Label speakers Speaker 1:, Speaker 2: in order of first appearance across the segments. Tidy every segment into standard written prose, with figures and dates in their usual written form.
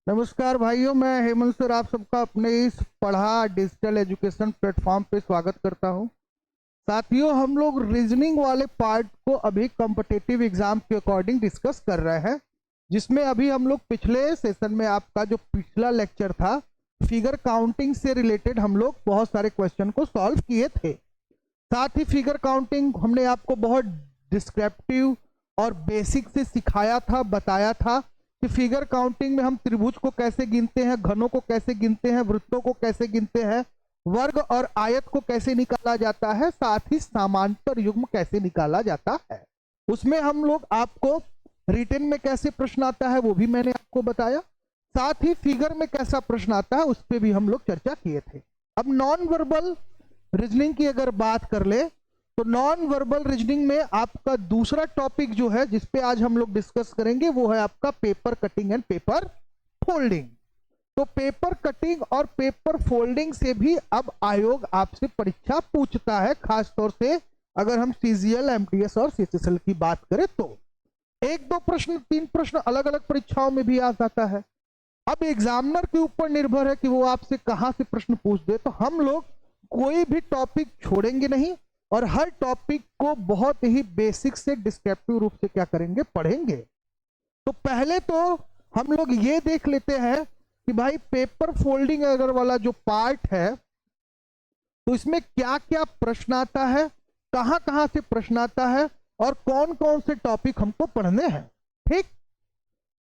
Speaker 1: नमस्कार भाइयों, मैं हेमंत सर आप सबका अपने इस पढ़ा डिजिटल एजुकेशन प्लेटफॉर्म पे स्वागत करता हूं। साथियों, हम लोग रीजनिंग वाले पार्ट को अभी कॉम्पिटिटिव एग्जाम के अकॉर्डिंग डिस्कस कर रहे हैं, जिसमें अभी हम लोग पिछले सेशन में आपका जो पिछला लेक्चर था फिगर काउंटिंग से रिलेटेड हम लोग बहुत सारे क्वेश्चन को सॉल्व किए थे। साथ ही फिगर काउंटिंग हमने आपको बहुत डिस्क्रिप्टिव और बेसिक से सिखाया था, बताया था कि फिगर काउंटिंग में हम त्रिभुज को कैसे गिनते हैं, घनों को कैसे गिनते हैं, वृत्तों को कैसे गिनते हैं, वर्ग और आयत को कैसे निकाला जाता है, साथ ही समांतर युग्म कैसे निकाला जाता है। उसमें हम लोग आपको रिटन में कैसे प्रश्न आता है वो भी मैंने आपको बताया। साथ ही फिगर में कैसा प्रश्न आता है उस पर भी हम लोग चर्चा किए थे। अब नॉन वर्बल रीजनिंग की अगर बात कर ले तो नॉन वर्बल रीजनिंग में आपका दूसरा टॉपिक जो है जिस पे आज हम लोग डिस्कस करेंगे वो है आपका paper cutting and paper folding. तो पेपर कटिंग और पेपर फोल्डिंग से भी अब आयोग आपसे परीक्षा पूछता है, खासतौर से अगर हम सीजीएल, एमटीएस और सीएचएसएल की बात करें तो एक दो प्रश्न, तीन प्रश्न अलग अलग परीक्षाओं में भी आ जाता है। अब एग्जामिनर के ऊपर निर्भर है कि वो आपसे कहां से प्रश्न पूछ दे। तो हम लोग कोई भी टॉपिक छोड़ेंगे नहीं और हर टॉपिक को बहुत ही बेसिक से डिस्क्रिप्टिव रूप से क्या करेंगे, पढ़ेंगे। तो पहले तो हम लोग ये देख लेते हैं कि भाई पेपर फोल्डिंग अगर वाला जो पार्ट है तो इसमें क्या क्या प्रश्न आता है, कहां कहां से प्रश्न आता है और कौन कौन से टॉपिक हमको पढ़ने हैं। ठीक,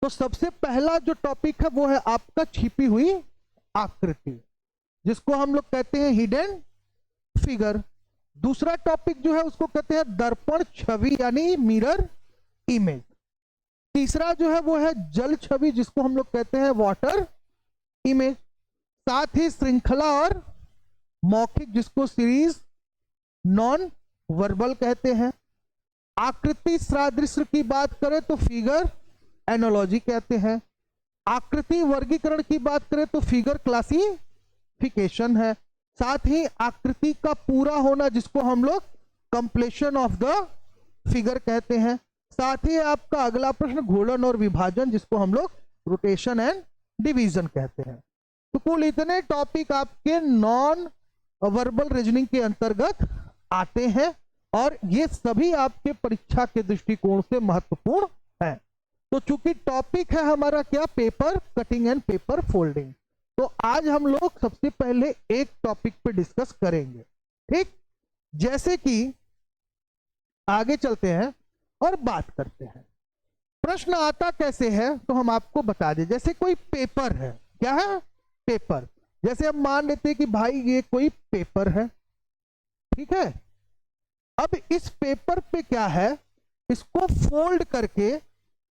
Speaker 1: तो सबसे पहला जो टॉपिक है वो है आपका छिपी हुई आकृति, जिसको हम लोग कहते हैं हिडन फिगर। दूसरा टॉपिक जो है उसको कहते हैं दर्पण छवि यानी मिरर इमेज। तीसरा जो है वो है जल छवि, जिसको हम लोग कहते हैं वाटर इमेज। साथ ही श्रृंखला और मौखिक, जिसको सीरीज नॉन वर्बल कहते हैं। आकृति सादृश्य की बात करें तो फिगर एनोलॉजी कहते हैं। आकृति वर्गीकरण की बात करें तो फिगर क्लासिफिकेशन है। साथ ही आकृति का पूरा होना, जिसको हम लोग कंप्लीशन ऑफ द फिगर कहते हैं। साथ ही आपका अगला प्रश्न घूर्णन और विभाजन, जिसको हम लोग रोटेशन एंड डिवीजन कहते हैं। तो कुल इतने टॉपिक आपके नॉन वर्बल रीजनिंग के अंतर्गत आते हैं और ये सभी आपके परीक्षा के दृष्टिकोण से महत्वपूर्ण है। तो चूंकि टॉपिक है हमारा क्या, paper cutting and paper folding, तो आज हम लोग सबसे पहले एक टॉपिक पे डिस्कस करेंगे। ठीक, जैसे कि आगे चलते हैं और बात करते हैं। प्रश्न आता कैसे है तो हम आपको बता दें। जैसे कोई पेपर है, क्या है, पेपर। जैसे हम मान लेते हैं कि भाई ये कोई पेपर है, ठीक है। अब इस पेपर पे क्या है, इसको फोल्ड करके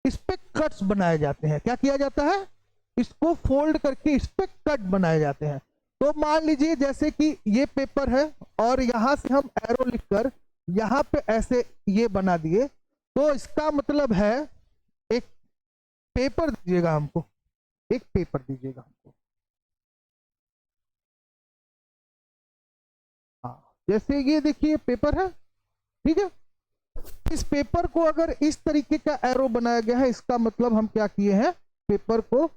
Speaker 1: इस पे कट्स बनाए जाते हैं। क्या किया जाता है, इसको फोल्ड करके इस पे कट बनाए जाते हैं। तो मान लीजिए जैसे कि ये पेपर है और यहां से हम एरो लिखकर यहां पे ऐसे ये बना दिए, तो इसका मतलब है एक पेपर दीजिएगा हमको, एक पेपर दीजिएगा हमको। हाँ, जैसे ये देखिए पेपर है, ठीक है। इस पेपर को अगर इस तरीके का एरो बनाया गया है, इसका मतलब हम क्या किए हैं, पेपर को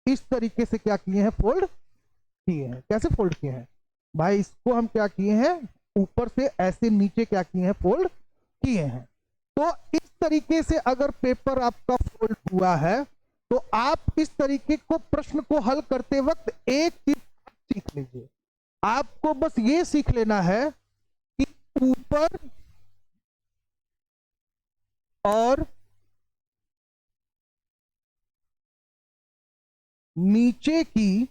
Speaker 1: इस तरीके से क्या किए हैं, फोल्ड किए हैं। कैसे फोल्ड किए हैं भाई, इसको हम क्या किए हैं, ऊपर से ऐसे नीचे क्या किए हैं, फोल्ड किए हैं। तो इस तरीके से अगर पेपर आपका फोल्ड हुआ है तो आप इस तरीके को प्रश्न को हल करते वक्त एक चीज सीख लीजिए। आपको बस ये सीख लेना है कि ऊपर और नीचे की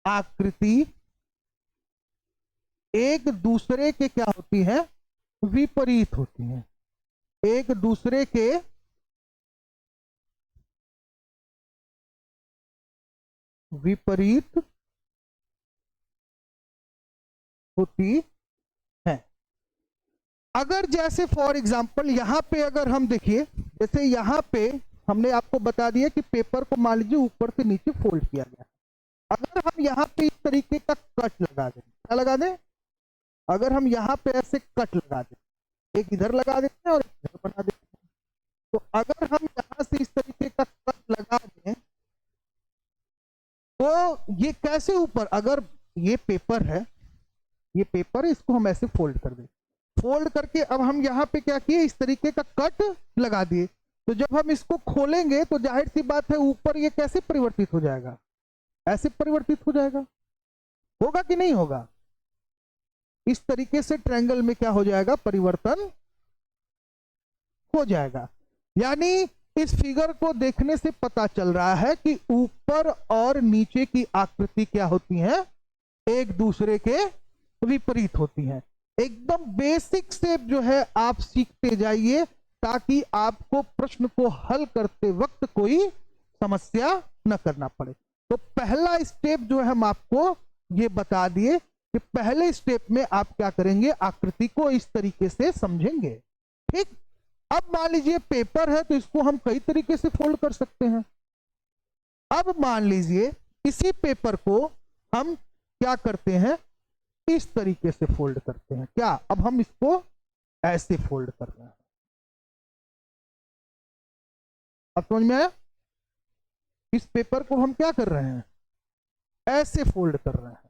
Speaker 1: आकृति एक दूसरे के क्या होती है, विपरीत होती है। एक दूसरे के विपरीत होती है। अगर जैसे फॉर एग्जांपल यहां पे अगर हम देखिए, जैसे यहां पे हमने आपको बता दिया कि पेपर को मान लीजिए ऊपर से नीचे फोल्ड किया गया। अगर हम यहाँ पे इस तरीके का कट लगा दें, क्या लगा दें, अगर हम यहाँ पे ऐसे कट लगा दें, एक इधर लगा देते हैं और एक इधर बना देते हैं, तो अगर हम यहां से इस तरीके का कट लगा दें तो ये कैसे ऊपर, अगर ये पेपर है, ये पेपर है, इसको हम ऐसे फोल्ड कर दें, फोल्ड करके अब हम यहाँ पे क्या किए, इस तरीके का कट लगा दिए, तो जब हम इसको खोलेंगे तो जाहिर सी बात है ऊपर ये कैसे परिवर्तित हो जाएगा, ऐसे परिवर्तित हो जाएगा, होगा कि नहीं होगा? इस तरीके से ट्रायंगल में क्या हो जाएगा, परिवर्तन हो जाएगा। यानी इस फिगर को देखने से पता चल रहा है कि ऊपर और नीचे की आकृति क्या होती है, एक दूसरे के विपरीत होती हैं। एकदम बेसिक से जो है आप सीखते जाइए ताकि आपको प्रश्न को हल करते वक्त कोई समस्या न करना पड़े। तो पहला स्टेप जो है हम आपको ये बता दिए कि पहले स्टेप में आप क्या करेंगे, आकृति को इस तरीके से समझेंगे। ठीक, अब मान लीजिए पेपर है तो इसको हम कई तरीके से फोल्ड कर सकते हैं। अब मान लीजिए इसी पेपर को हम क्या करते हैं, इस तरीके से फोल्ड करते हैं। क्या अब हम इसको ऐसे फोल्ड कर रहे हैं, अब समझ में आया? इस पेपर को हम क्या कर रहे हैं, ऐसे फोल्ड कर रहे हैं।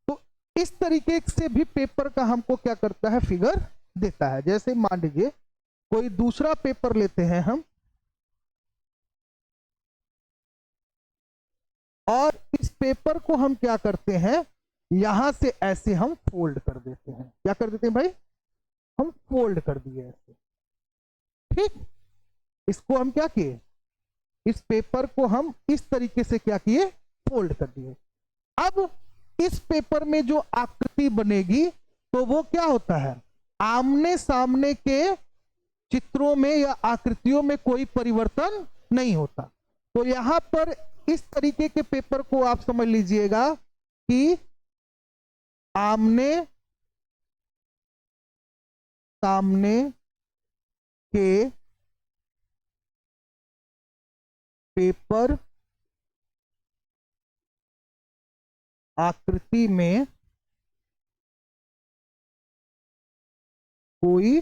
Speaker 1: तो इस तरीके से भी पेपर का हमको क्या करता है, फिगर देता है। जैसे मान लीजिए कोई दूसरा पेपर लेते हैं हम और इस पेपर को हम क्या करते हैं, यहां से ऐसे हम फोल्ड कर देते हैं। क्या कर देते हैं भाई, हम फोल्ड कर दिए ऐसे। ठीक, इसको हम क्या किए, इस पेपर को हम इस तरीके से क्या किए, फोल्ड कर दिए। अब इस पेपर में जो आकृति बनेगी तो वो क्या होता है, आमने सामने के चित्रों में या आकृतियों में कोई परिवर्तन नहीं होता। तो यहां पर इस तरीके के पेपर को आप समझ लीजिएगा कि आमने सामने के पेपर आकृति में कोई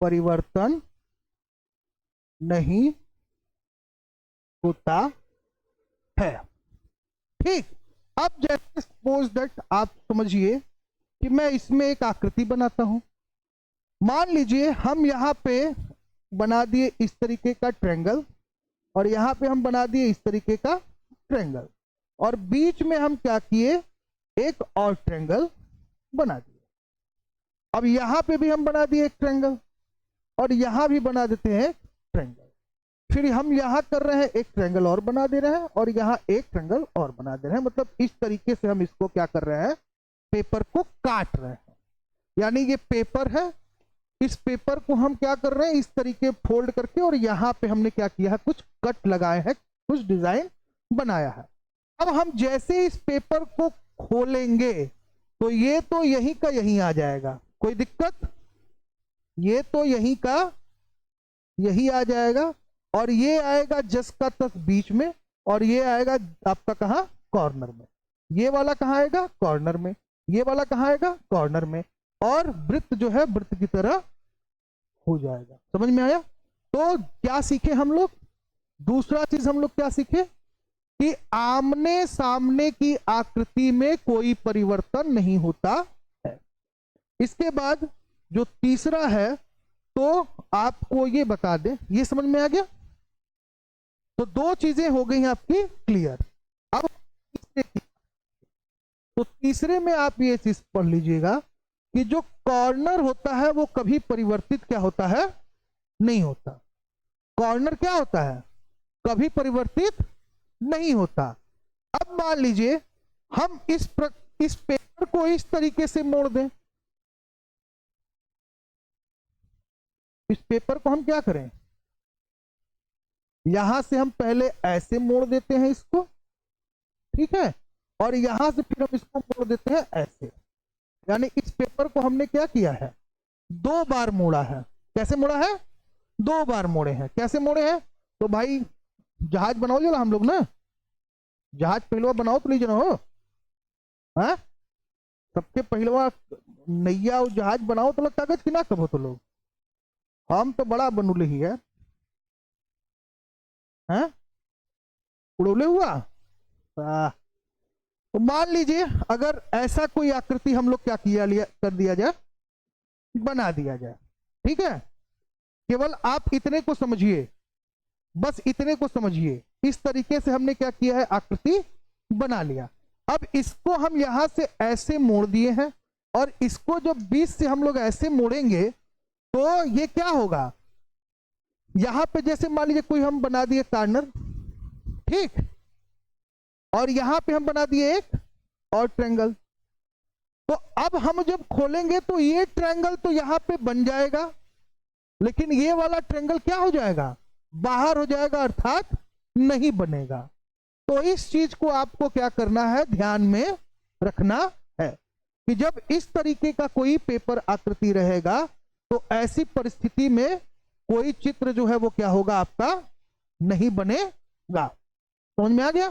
Speaker 1: परिवर्तन नहीं होता है। ठीक, अब जैसे सपोज दैट आप समझिए कि मैं इसमें एक आकृति बनाता हूं। मान लीजिए हम यहां पे बना दिए इस तरीके का ट्रायंगल और यहां पे हम बना दिए इस तरीके का ट्रायंगल और बीच में हम क्या किए, एक और ट्रायंगल बना दिए। अब यहां पे भी हम बना दिए एक ट्रायंगल और यहां भी बना देते हैं ट्रायंगल। फिर हम यहां कर रहे हैं एक ट्रायंगल और बना दे रहे हैं और यहां एक ट्रायंगल और बना दे रहे हैं। मतलब इस तरीके से हम इसको क्या कर रहे हैं, पेपर को काट रहे हैं। यानी ये पेपर है, इस पेपर को हम क्या कर रहे हैं, इस तरीके फोल्ड करके और यहां पे हमने क्या किया है, कुछ कट लगाए हैं, कुछ डिजाइन बनाया है। अब हम जैसे इस पेपर को खोलेंगे तो ये तो यहीं का यहीं आ जाएगा, कोई दिक्कत, ये तो यहीं का यही आ जाएगा और ये आएगा जस का तस बीच में और ये आएगा आपका कहां, कॉर्नर में। ये वाला कहां आएगा, कॉर्नर में। ये वाला कहां आएगा, कॉर्नर में। और वृत्त जो है वृत्त की तरह हो जाएगा। समझ में आया? तो क्या सीखे हम लोग, दूसरा चीज हम लोग क्या सीखे कि आमने सामने की आकृति में कोई परिवर्तन नहीं होता है। इसके बाद जो तीसरा है तो आपको ये बता दें, ये समझ में आ गया? तो दो चीजें हो गई हैं आपकी क्लियर। अब तो तीसरे में आप ये चीज पढ़ लीजिएगा कि जो कॉर्नर होता है वो कभी परिवर्तित क्या होता है, नहीं होता। कॉर्नर क्या होता है, कभी परिवर्तित नहीं होता। अब मान लीजिए हम इस पेपर को इस तरीके से मोड़ दें, इस पेपर को हम क्या करें, यहां से हम पहले ऐसे मोड़ देते हैं इसको, ठीक है, और यहां से फिर हम इसको मोड़ देते हैं ऐसे। यानी इस पेपर को हमने क्या किया है, दो बार मोड़ा है। कैसे मोड़ा है, दो बार मोड़े हैं। कैसे मोड़े हैं, तो भाई जहाज बनाओ जरा हम लोग ना, जहाज पहलवा बनाओ तो लीजिए ना हो, हाँ? सबके पहलवा नैया और जहाज बनाओ तो लग कागज की ना कब हो तो लोग, हम तो बड़ा बनूले ही है, हैं उड़ोले हुआ। तो मान लीजिए अगर ऐसा कोई आकृति हम लोग क्या किया लिया कर दिया जाए, बना दिया जाए, ठीक है। केवल आप इतने को समझिए, बस इतने को समझिए, इस तरीके से हमने क्या किया है, आकृति बना लिया। अब इसको हम यहां से ऐसे मोड़ दिए हैं, और इसको जब बीच से हम लोग ऐसे मोड़ेंगे तो ये क्या होगा, यहां पे जैसे मान लीजिए कोई हम बना दिए कार्नर, ठीक, और यहां पे हम बना दिए एक और ट्रायंगल। तो अब हम जब खोलेंगे तो ये ट्रायंगल तो यहां पे बन जाएगा, लेकिन ये वाला ट्रायंगल क्या हो जाएगा, बाहर हो जाएगा, अर्थात नहीं बनेगा। तो इस चीज को आपको क्या करना है, ध्यान में रखना है कि जब इस तरीके का कोई पेपर आकृति रहेगा तो ऐसी परिस्थिति में कोई चित्र जो है वो क्या होगा, आपका नहीं बनेगा। समझ में आ गया।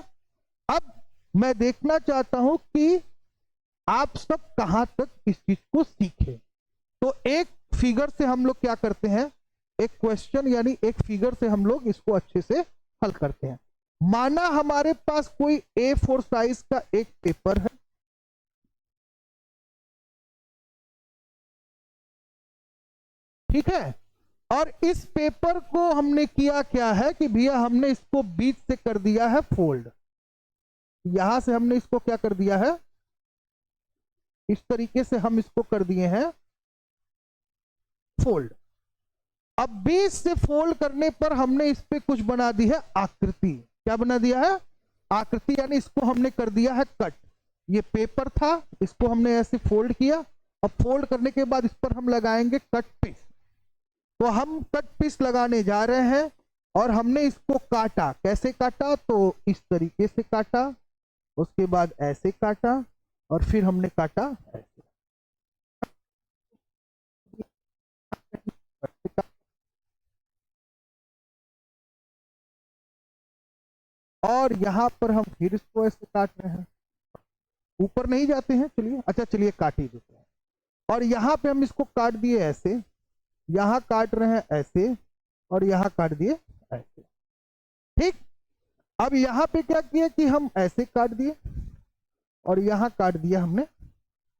Speaker 1: अब मैं देखना चाहता हूं कि आप सब कहां तक इस चीज को सीखे। तो एक फिगर से हम लोग क्या करते हैं, एक क्वेश्चन यानी एक फिगर से हम लोग इसको अच्छे से हल करते हैं। माना हमारे पास कोई A4 साइज का एक पेपर है, ठीक है, और इस पेपर को हमने किया क्या है कि भैया हमने इसको बीच से कर दिया है फोल्ड। यहां से हमने इसको क्या कर दिया है, इस तरीके से हम इसको कर दिए हैं फोल्ड। अब बीच से फोल्ड करने पर हमने इस पे कुछ बना दी है आकृति। क्या बना दिया है, आकृति, यानी इसको हमने कर दिया है कट। ये पेपर था, इसको हमने ऐसे फोल्ड किया, अब फोल्ड करने के बाद इस पर हम लगाएंगे कट पीस। तो हम कट पीस लगाने जा रहे हैं, और हमने इसको काटा। कैसे काटा, तो इस तरीके से काटा, उसके बाद ऐसे काटा, और फिर हमने काटा ऐसे। और यहां पर हम फिर इसको ऐसे काट रहे हैं, ऊपर नहीं जाते हैं, चलिए, अच्छा चलिए काट ही देते हैं। और यहां पे हम इसको काट दिए ऐसे, यहां काट रहे हैं ऐसे, और यहां काट दिए ऐसे, ठीक। अब यहां पे क्या किया कि हम ऐसे काट दिए, और यहां काट दिया हमने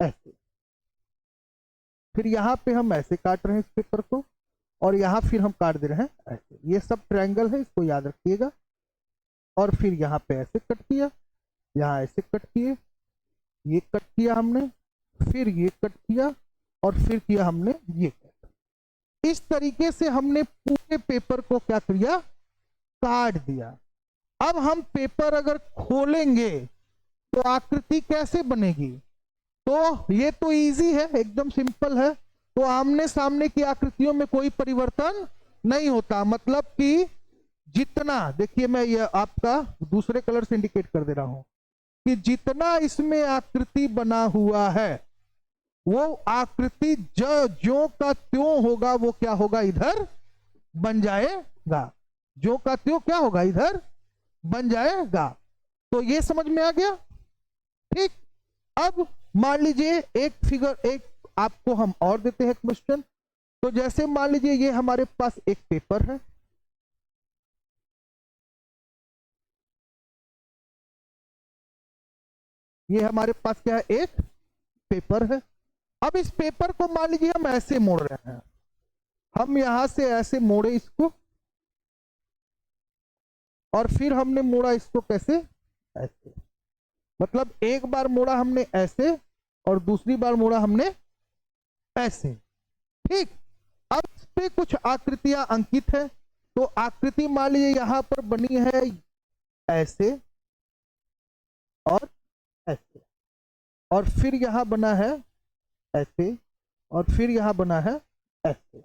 Speaker 1: ऐसे, फिर यहां पे हम ऐसे काट रहे हैं इस पेपर को, और यहां फिर हम काट दे रहे हैं ऐसे। ये सब ट्रायंगल है, इसको याद रखिएगा। और फिर यहां पे ऐसे कट किया, यहां ऐसे कट किए, ये कट किया हमने, फिर ये कट किया, और फिर किया हमने ये कट। इस तरीके से हमने पूरे पेपर को क्या किया, काट दिया। अब हम पेपर अगर खोलेंगे तो आकृति कैसे बनेगी, तो ये तो इजी है, एकदम सिंपल है। तो आमने सामने की आकृतियों में कोई परिवर्तन नहीं होता, मतलब कि जितना, देखिए मैं ये आपका दूसरे कलर से इंडिकेट कर दे रहा हूं कि जितना इसमें आकृति बना हुआ है वो आकृति जो का त्यों होगा, वो क्या होगा, इधर बन जाएगा। जो का त्यों क्या होगा, इधर बन जाएगा। तो ये समझ में आ गया, ठीक। अब मान लीजिए एक फिगर, एक आपको हम और देते हैं क्वेश्चन। तो जैसे मान लीजिए ये हमारे पास एक पेपर है, ये हमारे पास क्या है, एक पेपर है। अब इस पेपर को मान लीजिए हम ऐसे मोड़ रहे हैं, हम यहां से ऐसे मोड़े इसको, और फिर हमने मोड़ा इसको कैसे, ऐसे। मतलब एक बार मोड़ा हमने ऐसे, और दूसरी बार मोड़ा हमने ऐसे, ठीक। अब इस पे कुछ आकृतियां अंकित है। तो आकृति मान लीजिए यहां पर बनी है ऐसे और ऐसे, और फिर यहां बना है ऐसे, और फिर यहां बना है ऐसे,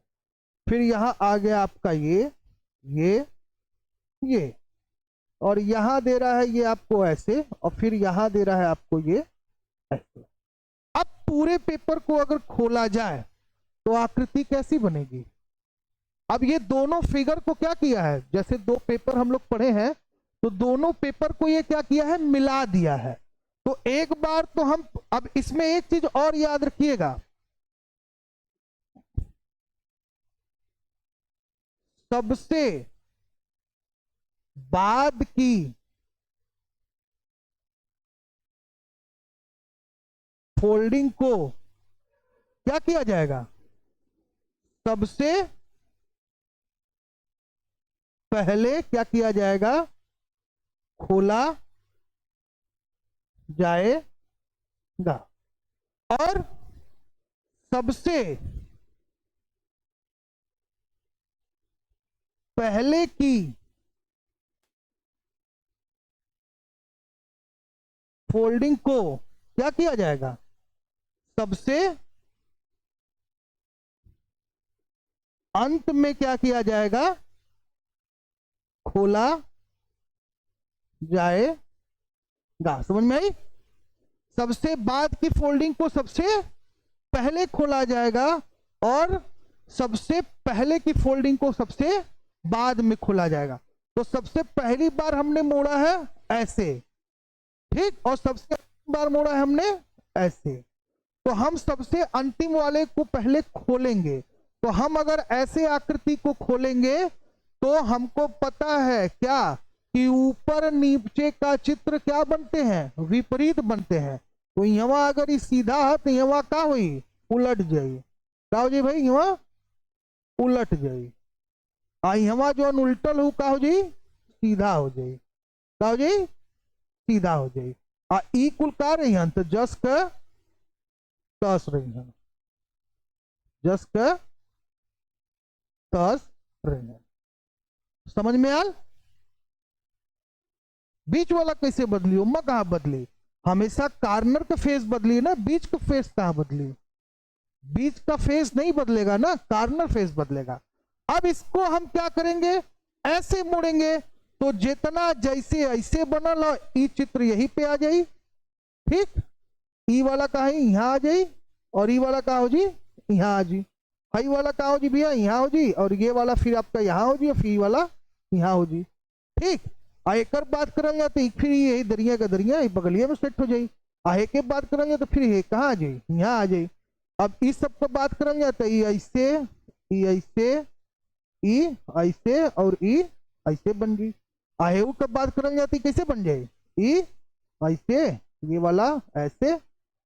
Speaker 1: फिर यहां आ गया आपका ये, और यहां दे रहा है ये आपको ऐसे, और फिर यहां दे रहा है आपको ये ऐसे। अब पूरे पेपर को अगर खोला जाए तो आकृति कैसी बनेगी। अब ये दोनों फिगर को क्या किया है, जैसे दो पेपर हम लोग पढ़े हैं, तो दोनों पेपर को ये क्या किया है, मिला दिया है। तो एक बार तो हम, अब इसमें एक चीज और याद रखिएगा, सबसे बाद की फोल्डिंग को क्या किया जाएगा, सबसे पहले क्या किया जाएगा, खोला जाएगा। और सबसे पहले की फोल्डिंग को क्या किया जाएगा, सबसे अंत में क्या किया जाएगा, खोला जाएगा। समझ में आई? सबसे बाद की फोल्डिंग को सबसे पहले खोला जाएगा और सबसे पहले की फोल्डिंग को सबसे बाद में खोला जाएगा। तो सबसे पहली बार हमने मोड़ा है ऐसे, ठीक, और सबसे बार मोड़ा है हमने ऐसे। तो हम सबसे अंतिम वाले को पहले खोलेंगे। तो हम अगर ऐसे आकृति को खोलेंगे तो हमको पता है क्या कि ऊपर नीचे का चित्र क्या बनते हैं, विपरीत बनते हैं। तो यहाँ अगर ये सीधा है तो यहाँ क्या हुई, उलट जाई। क्या हो जाए भाई, यहाँ उलट जाई। यहाँ जो उल्टल हो का हो जाई, सीधा हो जाई। क्या हो जाई, सीधा हो जाई। ई कुल का रही हैं तो जस का तस रही हैं, जस का तस रही हैं। समझ में आल? बीच वाला कैसे बदली, उम्मा कहां बदली, हमेशा कार्नर का फेस बदली ना, बीच का फेस कहां बदली, बीच का फेस नहीं बदलेगा ना, कार्नर फेस बदलेगा। अब इसको हम क्या करेंगे, ऐसे मोड़ेंगे तो जितना जैसे ऐसे बनल ई चित्र यहीं पे आ जाई, ठीक, ई वाला का है यहाँ आ जाई और ई वाला का हो जी यहाँ आ जी, हाई वाला का हो जी भैया यहाँ हो जी, और ये वाला फिर आपका यहाँ हो जी और फिर वाला यहाँ हो जी, ठीक। एक बात करल जाए तो फिर यही दरिया का दरिया बगलिया में सेट हो जाई। एक के बात करल जाए तो फिर ये कहाँ आ जाई, यहाँ आ जाई। अब इस सब पर बात करल जाए तो ई ऐसे, ई ऐसे, ई ऐसे और ई ऐसे बन गई। आहेऊ कब बात करल जाती कैसे बन जाए, ई ऐसे, ये वाला ऐसे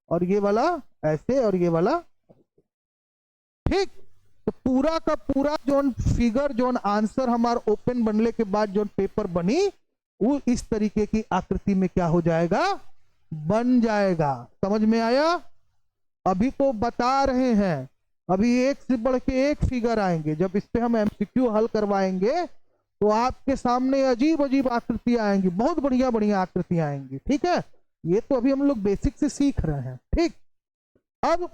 Speaker 1: और ये वाला ऐसे और ये वाला, ठीक। तो पूरा का पूरा जोन फिगर जोन आंसर हमारा ओपन बनने के बाद जोन पेपर बनी वो इस तरीके की आकृति में क्या हो जाएगा, बन जाएगा। समझ में आया? अभी तो बता रहे हैं, अभी एक से बढ़ के एक फिगर आएंगे। जब इस पे हम एमसीक्यू हल करवाएंगे तो आपके सामने अजीब अजीब आकृतियां आएंगी, बहुत बढ़िया बढ़िया आकृतियां आएंगी, ठीक है। ये तो अभी हम लोग बेसिक से सीख रहे हैं, ठीक। अब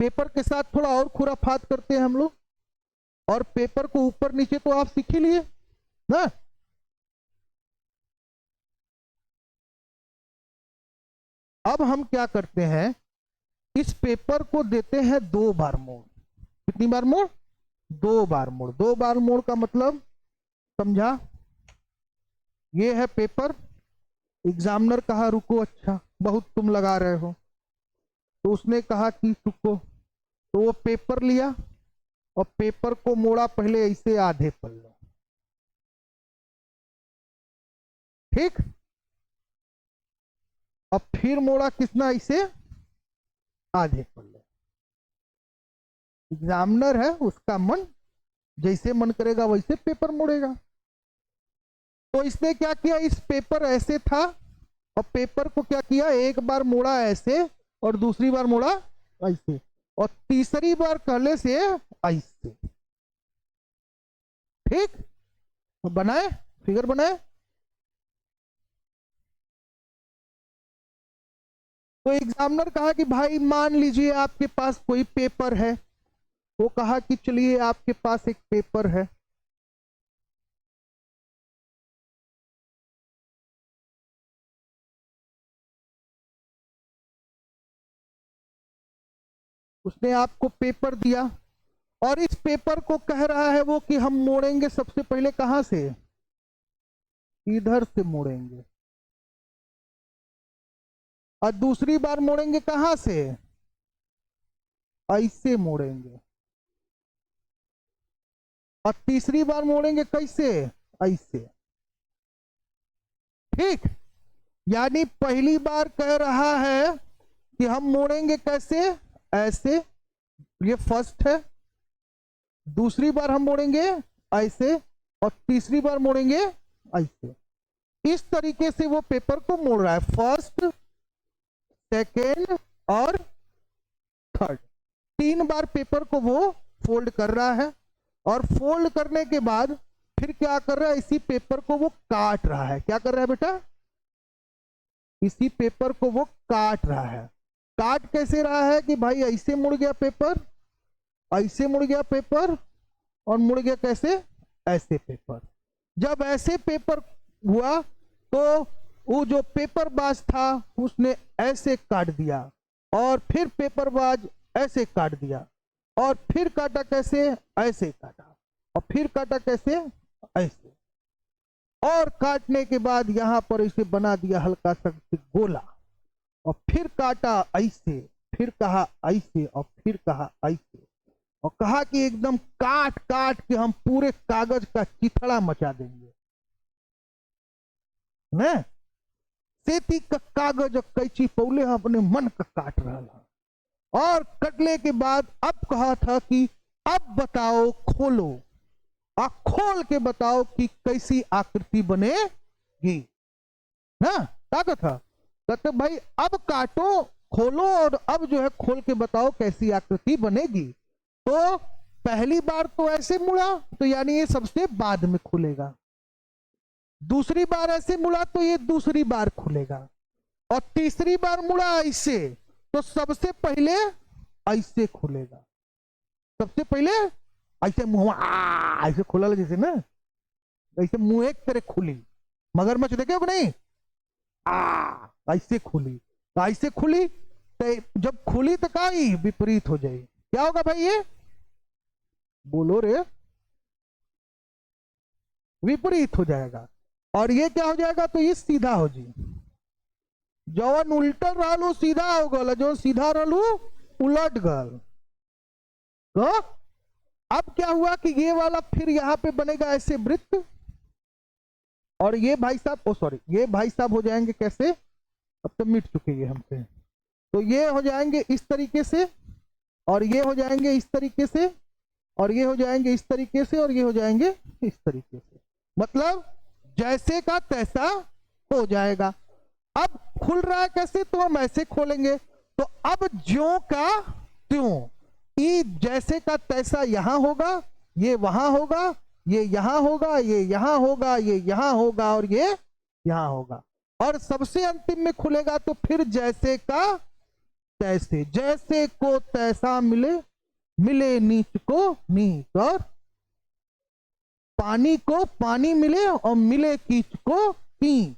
Speaker 1: पेपर के साथ थोड़ा और खुराफात करते हैं हम लोग, और पेपर को ऊपर नीचे तो आप सीख ही लिए ना। अब हम क्या करते हैं, इस पेपर को देते हैं 2 बार मोड़। कितनी बार मोड़, 2 बार मोड़। 2 बार मोड़ का मतलब समझा, ये है पेपर, एग्जामिनर कहा रुको, अच्छा बहुत तुम लगा रहे हो, तो उसने कहा कि रुको, तो वो पेपर लिया और पेपर को मोड़ा पहले ऐसे आधे पल्ले, ठीक, अब फिर मोड़ा कितना, ऐसे आधे पल्ले। एग्जामिनर है, उसका मन जैसे मन करेगा वैसे पेपर मोड़ेगा। तो इसने क्या किया, इस पेपर ऐसे था और पेपर को क्या किया, एक बार मोड़ा ऐसे और दूसरी बार मोड़ा ऐसे और तीसरी बार कहले से ऐसे, ठीक। बनाए, फिगर बनाए। तो एग्जामिनर कहा कि भाई मान लीजिए आपके पास कोई पेपर है, वो कहा कि चलिए आपके पास एक पेपर है, उसने आपको पेपर दिया और इस पेपर को कह रहा है वो कि हम मोड़ेंगे सबसे पहले कहां से, इधर से मोड़ेंगे, और दूसरी बार मोड़ेंगे कहां से, ऐसे मोड़ेंगे, और तीसरी बार मोड़ेंगे कैसे, ऐसे। ठीक, यानी पहली बार कह रहा है कि हम मोड़ेंगे कैसे, ऐसे, ये फर्स्ट है। दूसरी बार हम मोड़ेंगे ऐसे, और तीसरी बार मोड़ेंगे ऐसे। इस तरीके से वो पेपर को मोड़ रहा है, फर्स्ट, सेकेंड और थर्ड, 3 बार पेपर को वो फोल्ड कर रहा है। और फोल्ड करने के बाद फिर क्या कर रहा है, इसी पेपर को वो काट रहा है। क्या कर रहा है बेटा, इसी पेपर को वो काट रहा है। काट कैसे रहा है कि भाई ऐसे मुड़ गया पेपर, ऐसे मुड़ गया पेपर, और मुड़ गया कैसे, ऐसे पेपर। जब ऐसे पेपर हुआ तो वो जो पेपरबाज था उसने ऐसे काट दिया, और फिर पेपरबाज ऐसे काट दिया, और फिर काटा कैसे, ऐसे काटा, और फिर काटा कैसे, ऐसे। और काटने के बाद यहां पर इसे बना दिया हल्का सा गोला, और फिर काटा ऐसे, फिर कहा ऐसे, और फिर कहा ऐसे, और कहा कि एकदम काट काट के हम पूरे कागज का चिथड़ा मचा देंगे। ने सेती का कागज और कैची पौले अपने मन का काट रहा था। और कटले के बाद अब कहा था कि अब बताओ, खोलो, आ खोल के बताओ कि कैसी आकृति बनेगी ना। ताकत था, कहते भाई अब काटो, खोलो, और अब जो है खोल के बताओ कैसी आकृति बनेगी। तो पहली बार तो ऐसे मुड़ा, तो यानी ये सबसे बाद में खुलेगा। दूसरी बार ऐसे मुड़ा तो ये दूसरी बार खुलेगा, और तीसरी बार मुड़ा ऐसे तो सबसे पहले ऐसे खुलेगा। सबसे पहले ऐसे मुंह ऐसे खुला जैसे ना, ऐसे मुंह एक तरह खुली, मगरमच्छ देखे हो कि नहीं, ऐसे खुली। तो ऐसे खुली, तो जब खुली तो का ही विपरीत हो जाए, क्या होगा भाई, ये बोलो रे, विपरीत हो जाएगा। और ये क्या हो जाएगा, तो ये सीधा हो जी। जवन उल्टल रहलू सीधा हो गल, जो सीधा रहलू उलट गल। तो अब क्या हुआ कि ये वाला फिर यहां पे बनेगा ऐसे वृत्त, और ये भाई साहब, ओ सॉरी, ये भाई साहब हो जाएंगे कैसे, अब तो मिट चुके ये हमसे। तो ये हो जाएंगे इस तरीके से, और ये हो जाएंगे इस तरीके से, और ये हो जाएंगे इस तरीके से, और ये हो जाएंगे इस तरीके से। मतलब जैसे का तैसा हो जाएगा। अब खुल रहा है कैसे, तो हम ऐसे खोलेंगे। तो अब ज्यों का त्यों, ई जैसे का तैसा यहां होगा, ये वहां होगा, ये यहां होगा, ये यहां होगा, ये यहां होगा, और ये यहां होगा। और सबसे अंतिम में खुलेगा तो फिर जैसे का तैसे, जैसे को तैसा मिले, मिले नीच को नीच, और पानी को पानी मिले, और मिले कीच को कीच।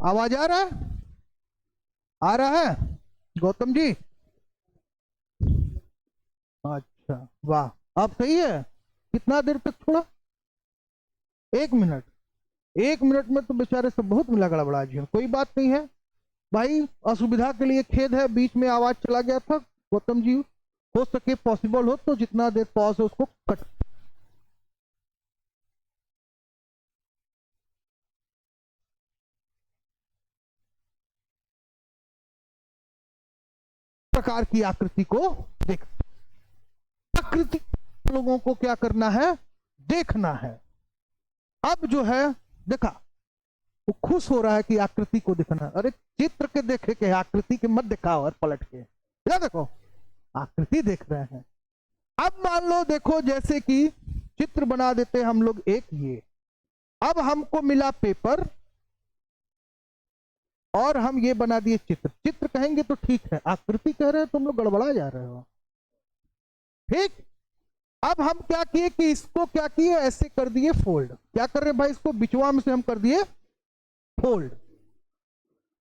Speaker 1: आवाज आ रहा है, आ रहा है गौतम जी, अच्छा वाह, अब सही है। कितना देर तक छोड़ा, 1 मिनट। 1 मिनट में तो बेचारे सब बहुत मिला गड़बड़ा जी, कोई बात नहीं है भाई, असुविधा के लिए खेद है, बीच में आवाज चला गया था। गौतम जी हो सके पॉसिबल हो तो जितना देर पॉज है उसको कट। प्रकार की आकृति को देख, आकृति लोगों को क्या करना है, देखना है। अब जो है देखा, वो खुश हो रहा है कि आकृति को देखना। अरे चित्र के देखे के आकृति के मत दिखाओ और पलट के, क्या देखो, आकृति देख रहे हैं। अब मान लो देखो, जैसे कि चित्र बना देते हम लोग एक, ये अब हमको मिला पेपर और हम ये बना दिए चित्र। चित्र कहेंगे तो ठीक है, आकृति कह रहे हैं तुम लोग गड़बड़ा जा रहे हो। ठीक, अब हम क्या किए कि इसको क्या किए, ऐसे कर दिए फोल्ड। क्या कर रहे हैं भाई, इसको बिचवा में से हम कर दिए फोल्ड।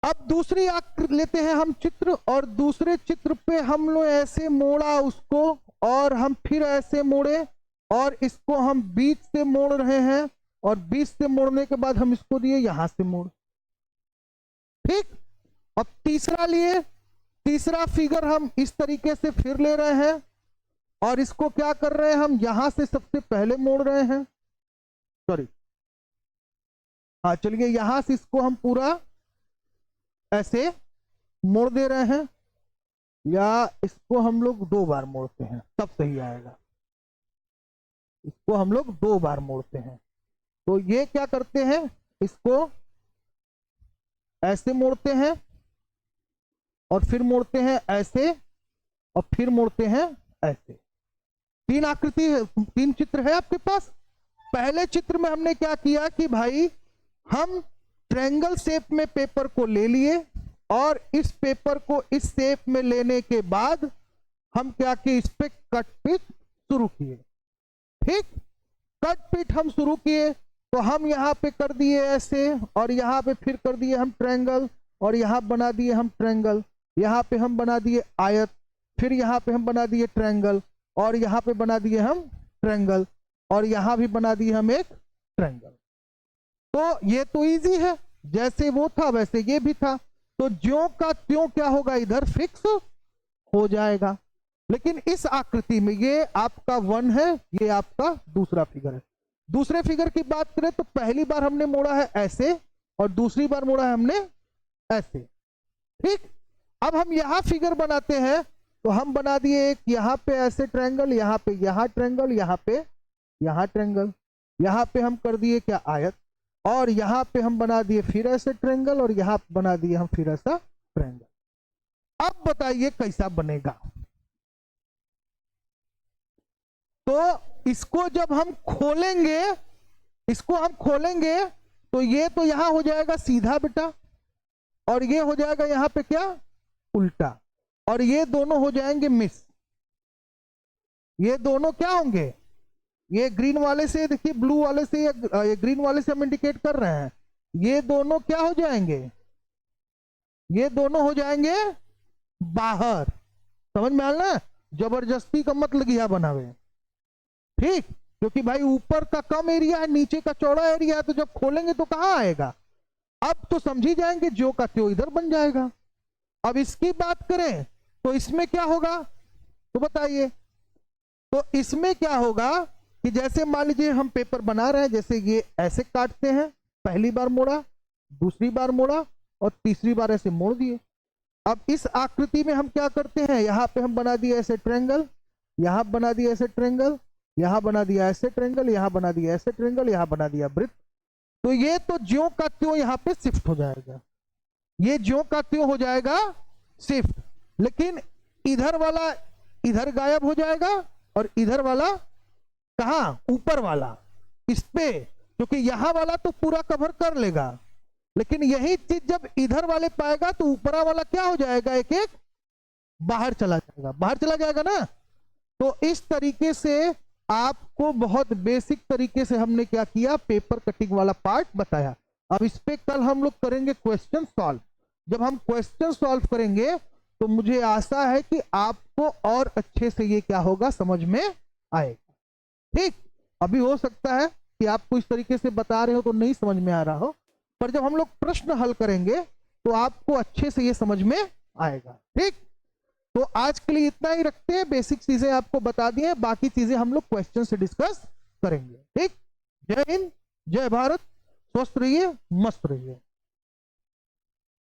Speaker 1: अब दूसरी आकृति लेते हैं हम चित्र, और दूसरे चित्र पे हम लोग ऐसे मोड़ा उसको, और हम फिर ऐसे मोड़े, और इसको हम बीच से मोड़ रहे हैं, और बीच से मोड़ने के बाद हम इसको दिए यहां से मोड़। ठीक, अब तीसरा लिए, तीसरा फिगर हम इस तरीके से फिर ले रहे हैं, और इसको क्या कर रहे हैं, हम यहां से सबसे पहले मोड़ रहे हैं, सॉरी हाँ चलिए, यहां से इसको हम पूरा ऐसे मोड़ दे रहे हैं, या इसको हम लोग 2 बार मोड़ते हैं तब सही आएगा। इसको हम लोग 2 बार मोड़ते हैं, तो ये क्या करते हैं, इसको ऐसे मोड़ते हैं, और फिर मोड़ते हैं ऐसे, और फिर मोड़ते हैं ऐसे। 3 आकृति, 3 चित्र है आपके पास। पहले चित्र में हमने क्या किया कि भाई हम ट्रायंगल शेप में पेपर को ले लिए, और इस पेपर को इस शेप में लेने के बाद हम क्या किए, इस पे कट पिच शुरू किए। ठीक, कट पिच हम शुरू किए, तो हम यहाँ पे कर दिए ऐसे, और यहाँ पे फिर कर दिए हम ट्रायंगल, और यहाँ बना दिए हम ट्रायंगल, यहाँ पे हम बना दिए आयत, फिर यहाँ पे हम बना दिए ट्रायंगल, और यहाँ पे बना दिए हम ट्रायंगल, और यहाँ भी बना दिए हम एक ट्रायंगल। तो ये तो इजी है, जैसे वो था वैसे ये भी था, तो ज्यों का त्यों क्या होगा, इधर फिक्स हो जाएगा। लेकिन इस आकृति में ये आपका 1 है, ये आपका दूसरा फिगर है। दूसरे फिगर की बात करें तो पहली बार हमने मोड़ा है ऐसे, और दूसरी बार मोड़ा है हमने ऐसे। ठीक, अब हम यहां फिगर बनाते हैं, तो हम बना दिए एक यहाँ पे ऐसे ट्रायंगल, यहाँ पे यहाँ ट्रायंगल, यहाँ पे यहाँ ट्रायंगल, यहाँ पे हम कर दिए क्या आयत, और यहाँ पे हम बना दिए फिर ऐसे ट्रायंगल, और यहाँ बना दिए हम फिर ऐसा ट्रायंगल। अब बताइए कैसा बनेगा। तो इसको जब हम खोलेंगे, इसको हम खोलेंगे, तो ये तो यहां हो जाएगा सीधा बेटा, और ये हो जाएगा यहाँ पे क्या, उल्टा, और ये दोनों हो जाएंगे मिस। ये दोनों क्या होंगे, ये ग्रीन वाले से देखिए, ब्लू वाले से या ये ग्रीन वाले से हम इंडिकेट कर रहे हैं, ये दोनों क्या हो जाएंगे, ये दोनों हो जाएंगे बाहर। समझ में आना, जबरदस्ती का मत लगिया बनावे। ठीक, क्योंकि भाई ऊपर का कम एरिया है, नीचे का चौड़ा एरिया है, तो जब खोलेंगे तो कहां आएगा। अब तो समझी जाएंगे, जो का त्यों इधर बन जाएगा। अब इसकी बात करें तो इसमें क्या होगा, तो बताइए। तो इसमें क्या होगा कि जैसे मान लीजिए हम पेपर बना रहे हैं, जैसे ये ऐसे काटते हैं, पहली बार मोड़ा, दूसरी बार मोड़ा, और तीसरी बार ऐसे मोड़ दिए। अब इस आकृति में हम क्या करते हैं, यहाँ पे हम बना दिए ऐसे ट्रायंगल, यहाँ बना दिया ऐसे ट्रायंगल, यहाँ बना दिया ऐसे ट्रायंगल, यहाँ बना दिया ऐसे ट्रायंगल, यहाँ बना दिया वृत्त। तो ये तो ज्यों का त्यों यहाँ पे शिफ्ट हो जाएगा, ये ज्यों का त्यों हो जाएगा शिफ्ट। लेकिन इधर वाला इधर गायब हो जाएगा, और इधर वाला कहां, ऊपर वाला इस पे, क्योंकि यहां वाला तो पूरा कवर कर लेगा, लेकिन यही चीज जब इधर वाले पाएगा तो ऊपरा वाला क्या हो जाएगा, एक एक बाहर चला जाएगा, बाहर चला जाएगा ना। तो इस तरीके से आपको बहुत बेसिक तरीके से हमने क्या किया, पेपर कटिंग वाला पार्ट बताया। अब इस पे कल हम लोग करेंगे क्वेश्चन सॉल्व। जब हम क्वेश्चन सॉल्व करेंगे तो मुझे आशा है कि आपको और अच्छे से ये क्या होगा, समझ में आएगा। ठीक, अभी हो सकता है कि आपको इस तरीके से बता रहे हो तो नहीं समझ में आ रहा हो, पर जब हम लोग प्रश्न हल करेंगे तो आपको अच्छे से ये समझ में आएगा। ठीक, तो आज के लिए इतना ही रखते हैं, बेसिक चीजें आपको बता दी हैं, बाकी चीजें हम लोग क्वेश्चन से डिस्कस करेंगे। ठीक, जय हिंद, जय भारत, स्वस्थ रहिए, मस्त रहिए।